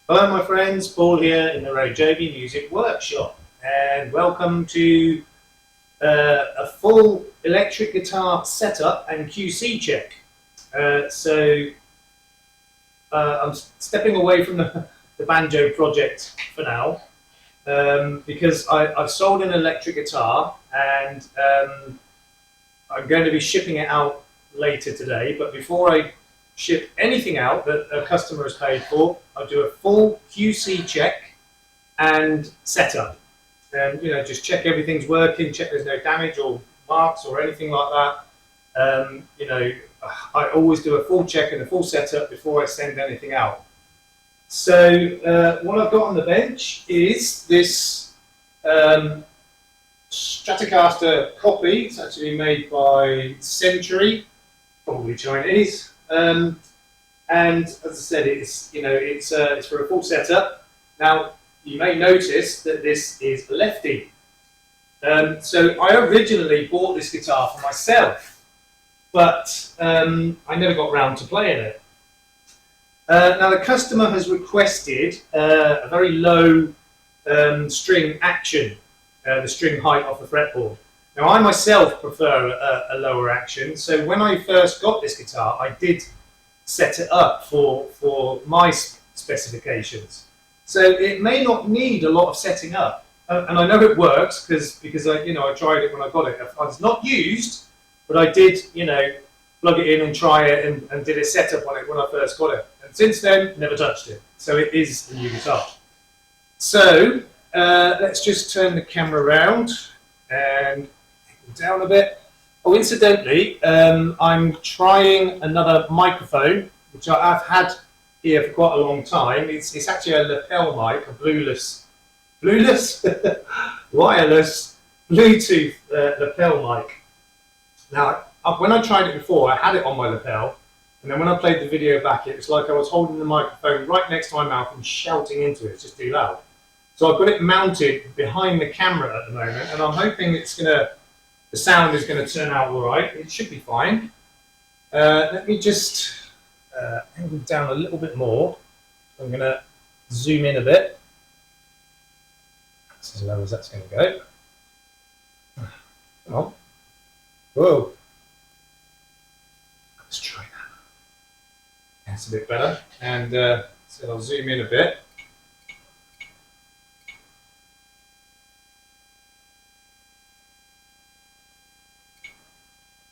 Hello my friends, Paul here in the RoJoBe Music Workshop, and welcome to a full electric guitar setup and QC check. I'm stepping away from the banjo project for now because I've sold an electric guitar and I'm going to be shipping it out later today, but before I ship anything out that a customer has paid for, I'll do a full QC check and setup. And just check everything's working, check there's no damage or marks or anything like that. I always do a full check and a full setup before I send anything out. So what I've got on the bench is this Stratocaster copy. It's actually made by Century, probably Chinese. And as I said, it's for a full setup. Now you may notice that this is lefty. So I originally bought this guitar for myself, but I never got round to playing it. Now the customer has requested a very low string action, the string height off the fretboard. Now I myself prefer a lower action, so when I first got this guitar I did set it up for my specifications. So it may not need a lot of setting up, and I know it works because I tried it when I got it. It's not used, but I did plug it in and try it and did a setup on it when I first got it, and since then never touched it. So it is a new guitar. So let's just turn the camera around and down a bit. Oh, incidentally, I'm trying another microphone, which I've had here for quite a long time. It's actually a lapel mic, a wireless Bluetooth lapel mic. Now, when I tried it before, I had it on my lapel, and then when I played the video back, it was like I was holding the microphone right next to my mouth and shouting into it. It's just too loud. So I've got it mounted behind the camera at the moment, and I'm hoping the sound is going to turn out all right. It should be fine. Let me just angle down a little bit more. I'm going to zoom in a bit. That's as low as that's going to go. Come on. Whoa. Let's try that. That's a bit better. And so I'll zoom in a bit.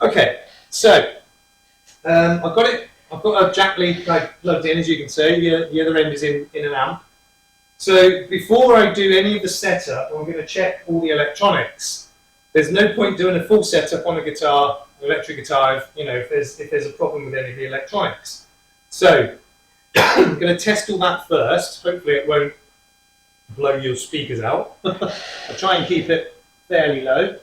Okay, so I've got a jack lead plugged in, as you can see. The other end is in an amp. So before I do any of the setup, I'm going to check all the electronics. There's no point doing a full setup on a guitar, an electric guitar, if there's a problem with any of the electronics. So I'm going to test all that first. Hopefully it won't blow your speakers out. I'll try and keep it fairly low.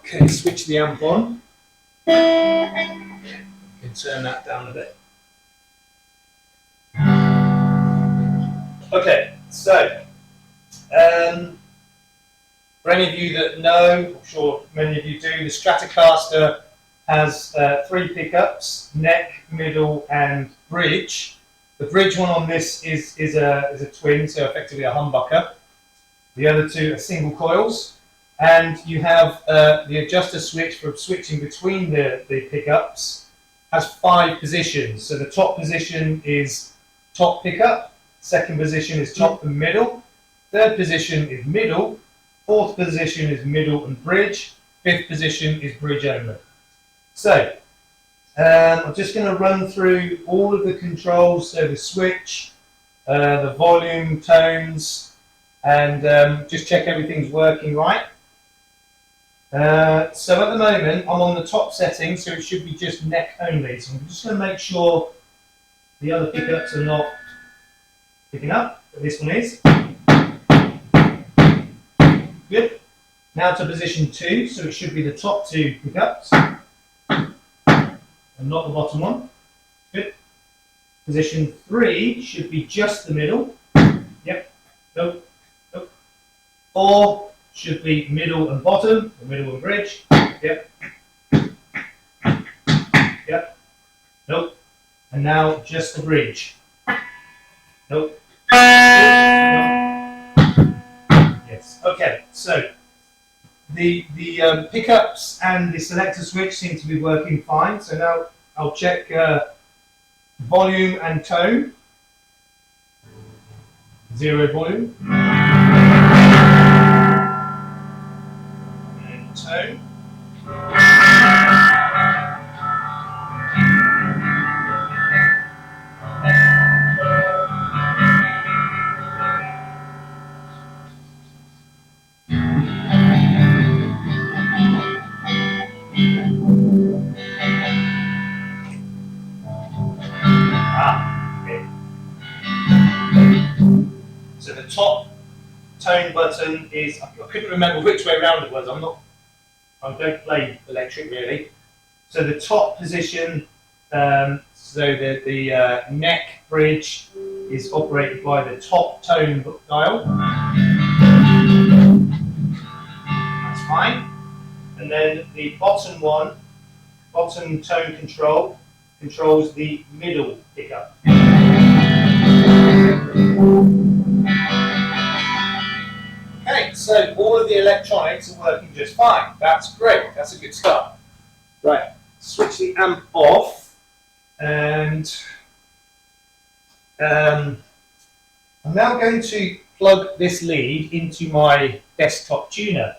Okay, switch the amp on. You can turn that down a bit. Okay, so for any of you that know, I'm sure many of you do, the Stratocaster has 3 pickups: neck, middle, and bridge. The bridge one on this is a twin, so effectively a humbucker. The other 2 are single coils. And you have the adjuster switch for switching between the pickups. Has 5 positions. So the top position is top pickup, second position is top and middle, third position is middle, fourth position is middle and bridge, fifth position is bridge only. So I'm just going to run through all of the controls, so the switch, the volume, tones, and just check everything's working right. So at the moment I'm on the top setting, so it should be just neck only. So I'm just going to make sure the other pickups are not picking up, but this one is. Good. Now to position 2, so it should be the top 2 pickups and not the bottom one. Good. Position 3 should be just the middle. Yep. Nope. Nope. 4 should be middle and bottom, or middle and bridge. Yep. Yep. Nope. And now just the bridge. Nope. Yes. Okay. So the pickups and the selector switch seem to be working fine. So now I'll check volume and tone. 0 volume. And tone. Okay. So the top tone button is, I couldn't remember which way around it was. I don't play electric really. So the top position, so the neck bridge is operated by the top tone dial. That's fine. And then the bottom one, bottom tone control, controls the middle pickup. Okay, so all of the electronics are working just fine. That's great. That's a good start. Right, switch the amp off, and I'm now going to plug this lead into my desktop tuner.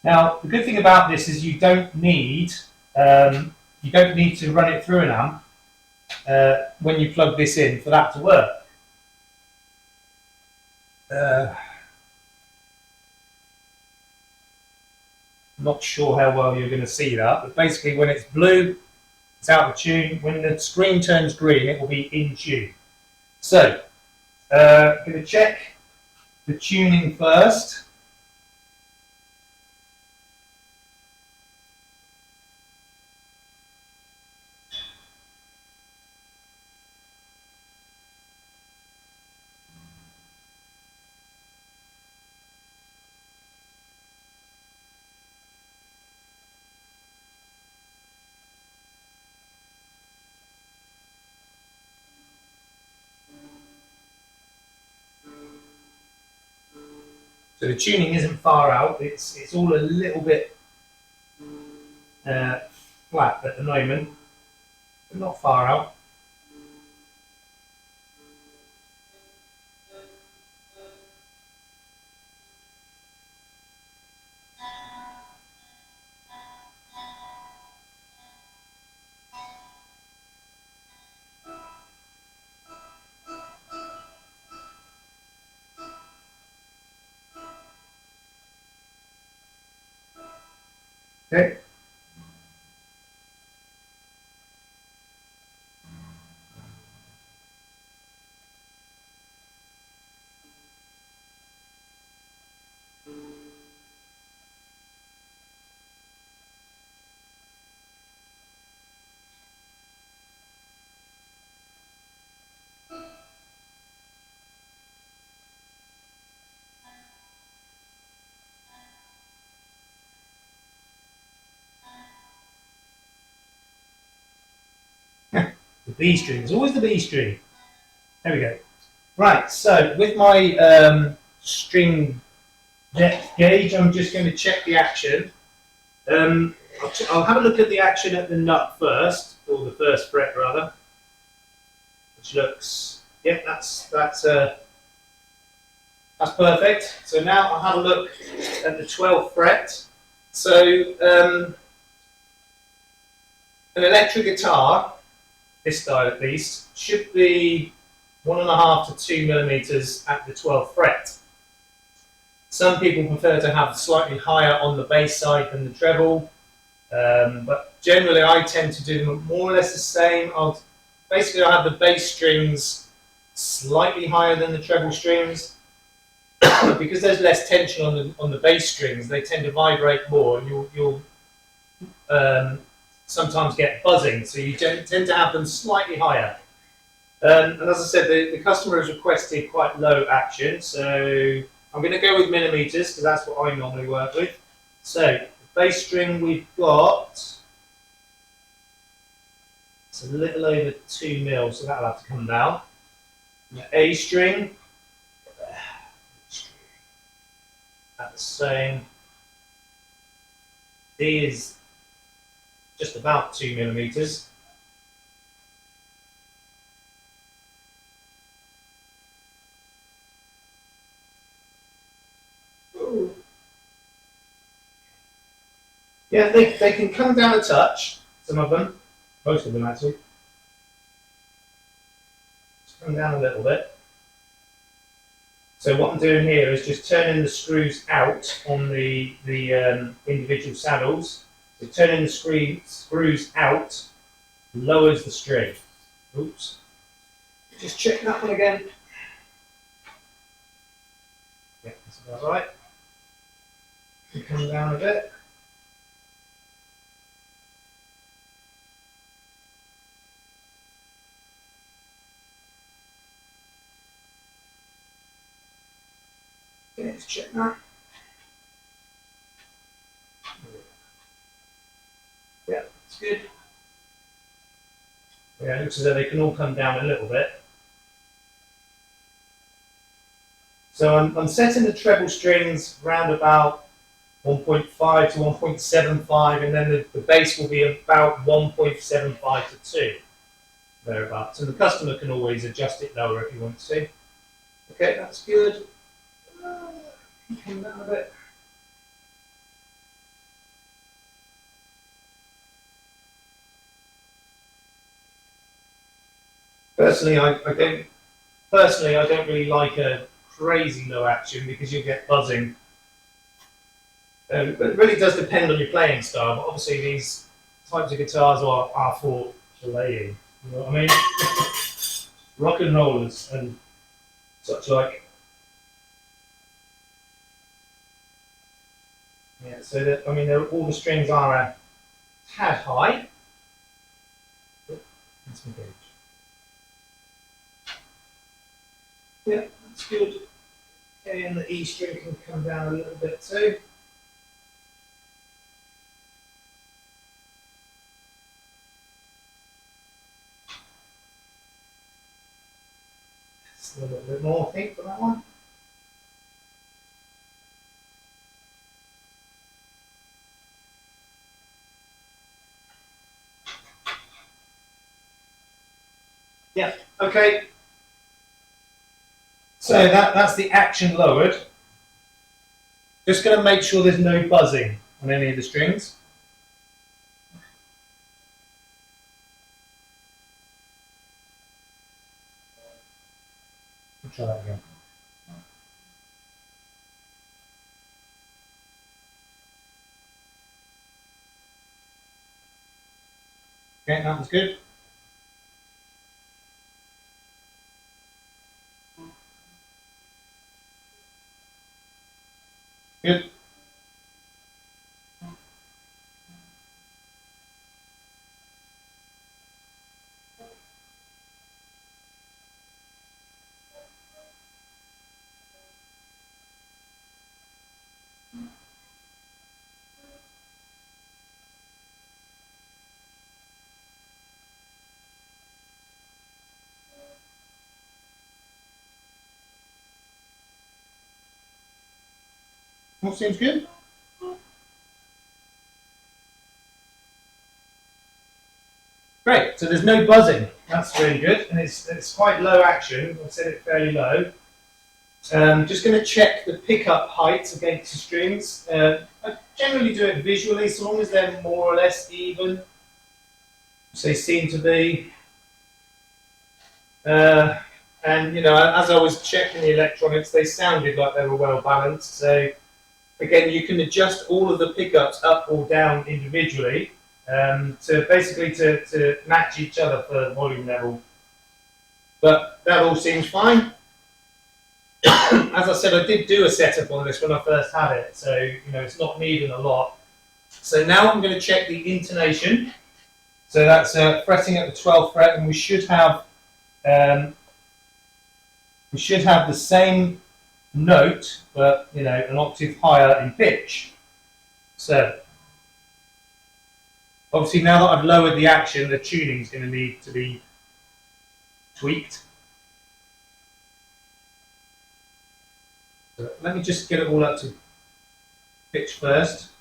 Now, the good thing about this is you don't need to run it through an amp when you plug this in for that to work. Not sure how well you're going to see that, but basically when it's blue, it's out of tune. When the screen turns green, it will be in tune. So, I'm going to check the tuning first. So the tuning isn't far out, it's all a little bit flat at the moment, but not far out. Okay. The B string, there's always the B string. There we go. Right, so with my string depth gauge, I'm just going to check the action. I'll have a look at the action at the nut first, or the first fret rather, which looks, yeah, that's perfect. So now I'll have a look at the 12th fret. So an electric guitar, this style at least, should be 1.5 to 2 millimeters at the 12th fret. Some people prefer to have slightly higher on the bass side than the treble, but generally I tend to do them more or less the same. I'll have the bass strings slightly higher than the treble strings. Because there's less tension on the bass strings, they tend to vibrate more, and you'll sometimes get buzzing, so you tend to have them slightly higher. And as I said, the customer has requested quite low action, so I'm going to go with millimeters because that's what I normally work with. So the bass string we've got, it's a little over 2 mil, so that'll have to come down. The A string at the same. D is just about 2 millimeters. Yeah, they can come down a touch, some of them, most of them actually. Just come down a little bit. So what I'm doing here is just turning the screws out on the individual saddles. So turning the screws out lowers the string. Oops. Just check that one again. Yeah, that's about right. Come down a bit. Okay, let's check that. Yeah, that's good. Yeah, it looks as though they can all come down a little bit. So I'm setting the treble strings round about 1.5 to 1.75, and then the bass will be about 1.75 to 2, thereabouts. And the customer can always adjust it lower if he wants to. Okay, that's good. Come down a bit. Personally, I don't really like a crazy low action because you'll get buzzing. But it really does depend on your playing style. But obviously, these types of guitars are for playing. You know what I mean? Rock and rollers and such like. Yeah. So that all the strings are a tad high. Let's engage. Yeah, that's good. Okay, and the E string can come down a little bit too. Just a little bit more, I think, for that one. Yeah, okay. So that's the action lowered. Just going to make sure there's no buzzing on any of the strings. I'll try that again. Okay, that was good. Good. All seems good. Great, so there's no buzzing. That's really good, and it's quite low action. I set it fairly low. Just going to check the pickup height against the strings. I generally do it visually, so long as they're more or less even, which they seem to be. And as I was checking the electronics, they sounded like they were well balanced. So again, you can adjust all of the pickups up or down individually to basically to match each other for volume level. But that all seems fine. As I said, I did do a setup on this when I first had it, so it's not needing a lot. So now I'm going to check the intonation. So that's fretting at the 12th fret, and we should have the same note, but an octave higher in pitch. So obviously now that I've lowered the action, the tuning is going to need to be tweaked. So let me just get it all up to pitch first.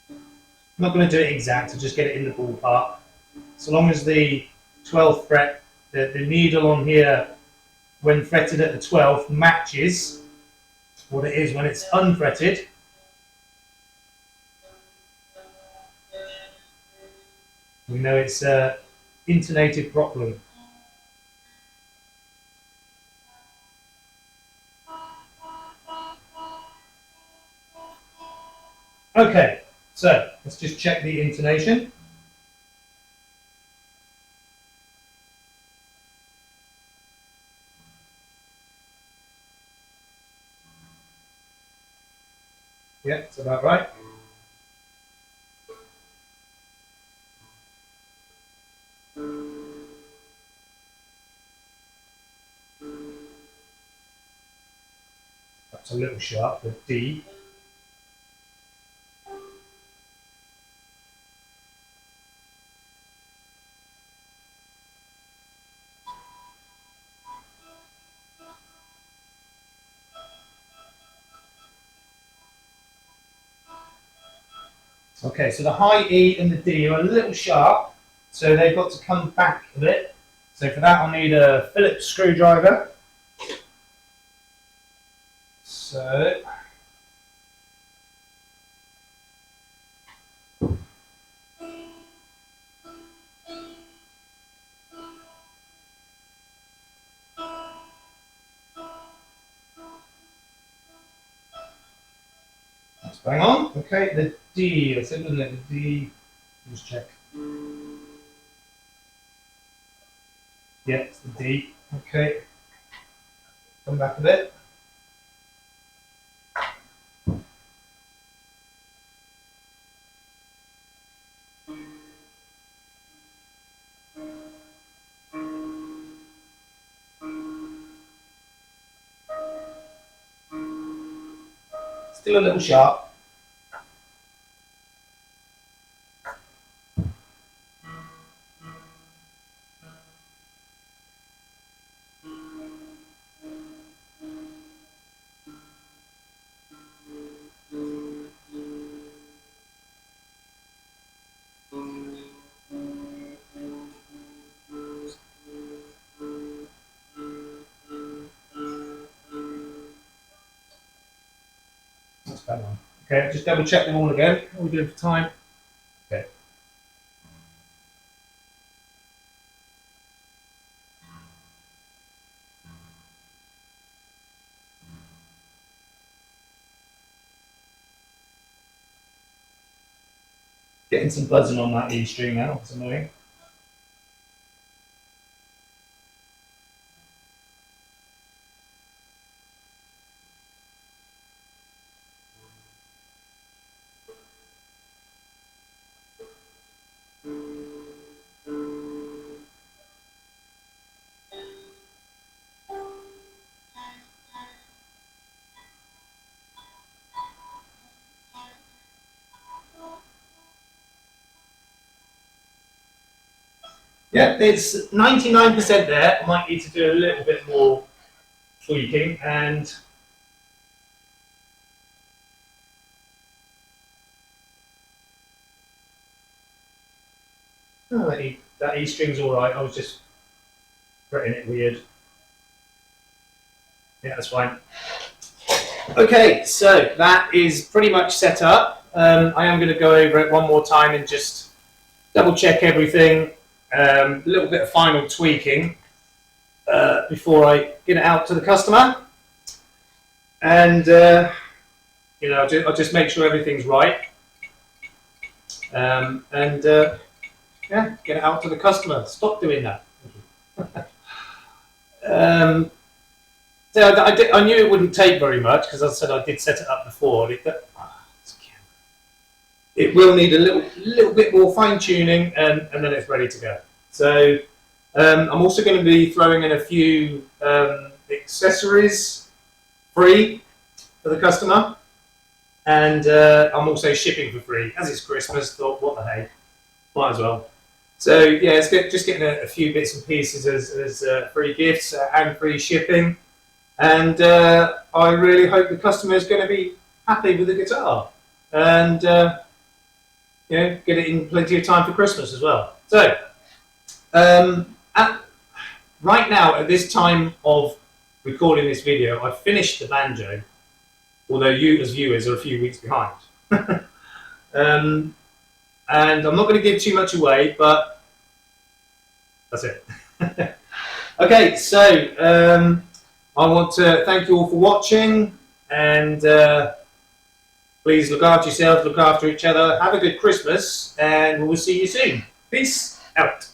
I'm not going to do it exact, I'll just get it in the ballpark. So long as the 12th fret, the needle on here, when fretted at the 12th, matches what it is when it's unfretted. We know it's intonated properly. Okay, so let's just check the intonation. Yeah, it's about right. That's a little sharp, the D. Okay, so the high E and the D are a little sharp, so they've got to come back a bit. So for that I'll need a Phillips screwdriver. So that's bang on. Okay, the D, I said, wasn't it? The D, just check. Yeah, it's the D. Okay. Come back a bit. Still a little sharp. That's bang on. Okay, just double check them all again. What are we doing for time? Okay. Getting some buzzing on that E string now, it's annoying. Yeah, it's 99% there. I might need to do a little bit more tweaking and oh, that E string's all right. I was just fretting it weird. Yeah, that's fine. Okay, so that is pretty much set up. I am going to go over it one more time and just double check everything. A little bit of final tweaking before I get it out to the customer. And you know, I'll just make sure everything's right. Yeah, get it out to the customer. Stop doing that. So I knew it wouldn't take very much because, as I said, I did set it up before. It will need a little bit more fine tuning, and then it's ready to go. So I'm also going to be throwing in a few accessories free for the customer, and I'm also shipping for free. As it's Christmas, thought what the heck, might as well. So yeah, it's just getting a few bits and pieces as free gifts and free shipping, and I really hope the customer is going to be happy with the guitar, and you know, get it in plenty of time for Christmas as well. So right now, at this time of recording this video, I've finished the banjo, although you as viewers are a few weeks behind. And I'm not going to give too much away, but that's it. Okay, so I want to thank you all for watching, and please look after yourselves, look after each other, have a good Christmas, and we'll see you soon. Peace out.